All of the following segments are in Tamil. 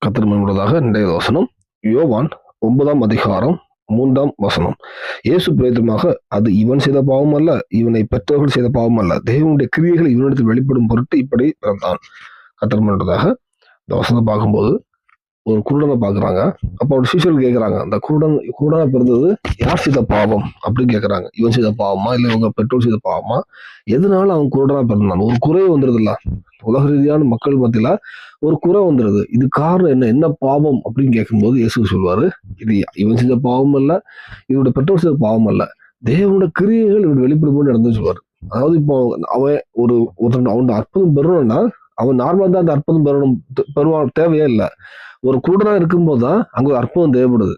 கர்த்தர் முன்பதாக இன்றைய வசனம் யோவான் 9ஆம் அதிகாரம் 3ஆம் வசனம். இயேசு பிரேதமாக அது இவன் செய்த பாவம் அல்ல, இவனை பெற்றவர்கள் செய்த பாவம் அல்ல, தேவனுடைய கிரியைகள் இவனிடத்தில் வெளிப்படும் பொருட்டு இப்படி பிறந்தான். கர்த்தர் முன்பதாக இந்த வசனத்தை பார்க்கும்போது ஒரு குருடனை பாக்குறாங்க. அப்ப ஒரு சீஷர்கள் கேட்கறாங்க, அந்த குருடனா பிறந்தது யார் செய்த பாவம் அப்படின்னு கேட்கறாங்க. இவன் செய்த பாவமா இல்ல இவங்க பெற்றோர் செய்த பாவமா? எதனால அவன் குருடனா பிறந்தான்? ஒரு குறை வந்துருது இல்ல, உலக ரீதியான மக்கள் மத்தியில ஒரு குறை வந்துருது. இது காரணம் என்ன பாவம் அப்படின்னு கேட்கும்போது இயேசு சொல்வாரு, இது இவன் செய்த பாவம் அல்ல, இவனோட பெற்றோர் செய்த பாவம் அல்ல, தேவனோட கிரியைகள் இவன் வெளிப்படும்போது நடந்து சொல்வாரு. அதாவது இப்போ அவன் ஒருத்தன் அவனோட அற்புதம் பெறணும்னா அவன் நார்மலா தான் அந்த அற்புதம் பெறுவான், தேவையே இல்லை. ஒரு குருடனா இருக்கும்போது தான் அங்க ஒரு அற்புதம் தேவைப்படுது.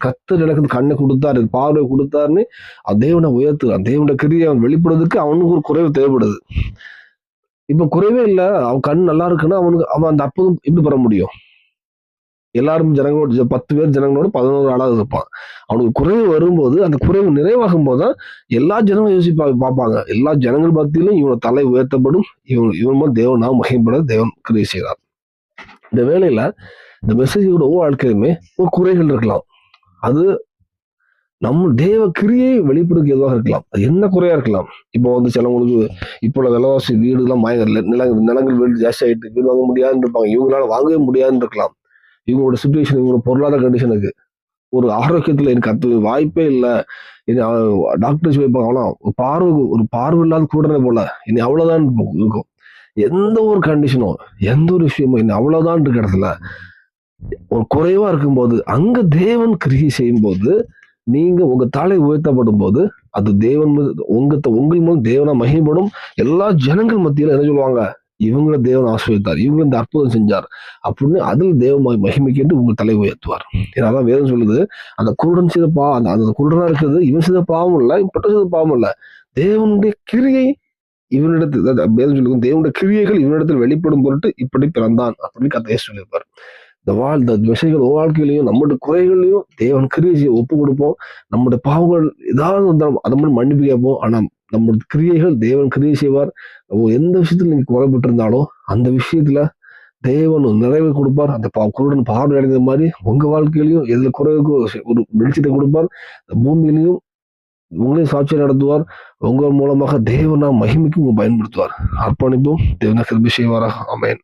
கர்த்தர் எனக்கு கண்ணை கொடுத்தாரு, பார்வை கொடுத்தாருன்னு தேவனை உயர்த்துறான். தேவனுடைய கிரியை அவன் வெளிப்படுறதுக்கு அவனுக்கு ஒரு குறைவு தேவைப்படுது. இப்ப குறைவே இல்லை, அவன் கண் நல்லா இருக்குன்னா அவன் அந்த அற்புதம் எப்படி பெற முடியும்? எல்லாரும் ஜனங்களோட 10 பேர் ஜனங்களோட 11 ஆளாக இருப்பான். அவனுக்கு குறைவு வரும்போது அந்த குறைவு நிறைவாகும் போதுதான் எல்லா ஜனங்களும் பார்ப்பாங்க. எல்லா ஜனங்கள் மத்தியிலும் இவன் தலை உயர்த்தப்படும், இவன் தேவனா மகிமைப்பட தேவன் கிரியை செய்கிறார். இந்த வேளையில இந்த மெசேஜோட வாழ்க்கையுமே ஒரு குறைகள் இருக்கலாம். அது நம்ம தேவ கிரியை வெளிப்படுத்த எதுவாக இருக்கலாம். அது என்ன குறையா இருக்கலாம். இப்போ சிலவங்களுக்கு இப்போ உள்ள விலைவாசி வீடு எல்லாம் நிலங்கள் வீடு ஜாஸ்தி ஆயிட்டு வீடு வாங்க முடியாதுன்னு இருப்பாங்க. இவங்களால வாங்கவே முடியாதுன்னு இருக்கலாம். இவங்களோட சுச்சுவேஷன், இவங்களோட பொருளாதார கண்டிஷனுக்கு, ஒரு ஆரோக்கியத்துல எனக்கு அது வாய்ப்பே இல்லை, டாக்டர்ஸ் வைப்பாங்க, ஒரு பார்வை இல்லாத கூடனே போல இனி அவ்வளவுதான் இருக்கும். எந்த ஒரு கண்டிஷனும் எந்த ஒரு விஷயமும் இனி அவ்வளவுதான் இருக்க இடத்துல ஒரு குறைவா இருக்கும்போது அங்க தேவன் கிரியை செய்யும் போது நீங்க உங்க தலை உயர்த்தப்படும் போது அது தேவன் உங்கள் மூலம் தேவனா மகிமைப்படும். எல்லா ஜனங்கள் மத்தியில என்ன சொல்லுவாங்க, இவங்கள தேவன் ஆசீர்வதித்தார், இவங்க இந்த அற்புதம் செஞ்சார் அப்படின்னு அதில் தேவ மகிமைக்கு உங்கள் தலை உயர்த்துவார். ஏன்னா வேதம் சொல்லுது, அந்த குருடன் செய்த அந்த குருடனா இருக்கிறது இவன் செய்த பாவம் இல்லை, பெற்ற செய்த பாவம் இல்லை, தேவனுடைய கிரியை இவனிடத்தில் வேதம் சொல்லுது, தேவனுடைய கிரியைகள் இவனிடத்தில் வெளிப்படும் பொருட்டு இப்படி பிறந்தான் அப்படின்னு கதையை சொல்லியிருப்பார். இந்த விஷயங்கள் வாழ்க்கையிலையும் நம்மளுடைய குறைகளையும் தேவன் கிரியை ஒப்பு கொடுப்போம். நம்முடைய பாவங்கள் ஏதாவது அதை மட்டும் மன்னிப்பு கேட்போம். ஆனா நம்முடைய கிரியைகள் தேவன் கிரியை செய்வார். எந்த விஷயத்துல நீங்க குறைபட்டு இருந்தாலும் அந்த விஷயத்துல தேவன் நிறைவை கொடுப்பார். அந்த குருடன் பார்வை அடைந்த மாதிரி உங்க வாழ்க்கையிலையும் எதுல குறைவுக்கு ஒரு வெளிச்சத்தை கொடுப்பார். பூமியிலையும் உங்களையும் சாட்சியை நடத்துவார். உங்கள் மூலமாக தேவனா மகிமைக்கு உங்க பயன்படுத்துவார். அர்ப்பணிப்போம். தேவனா கிருபை செய்வாராக. ஆமென்.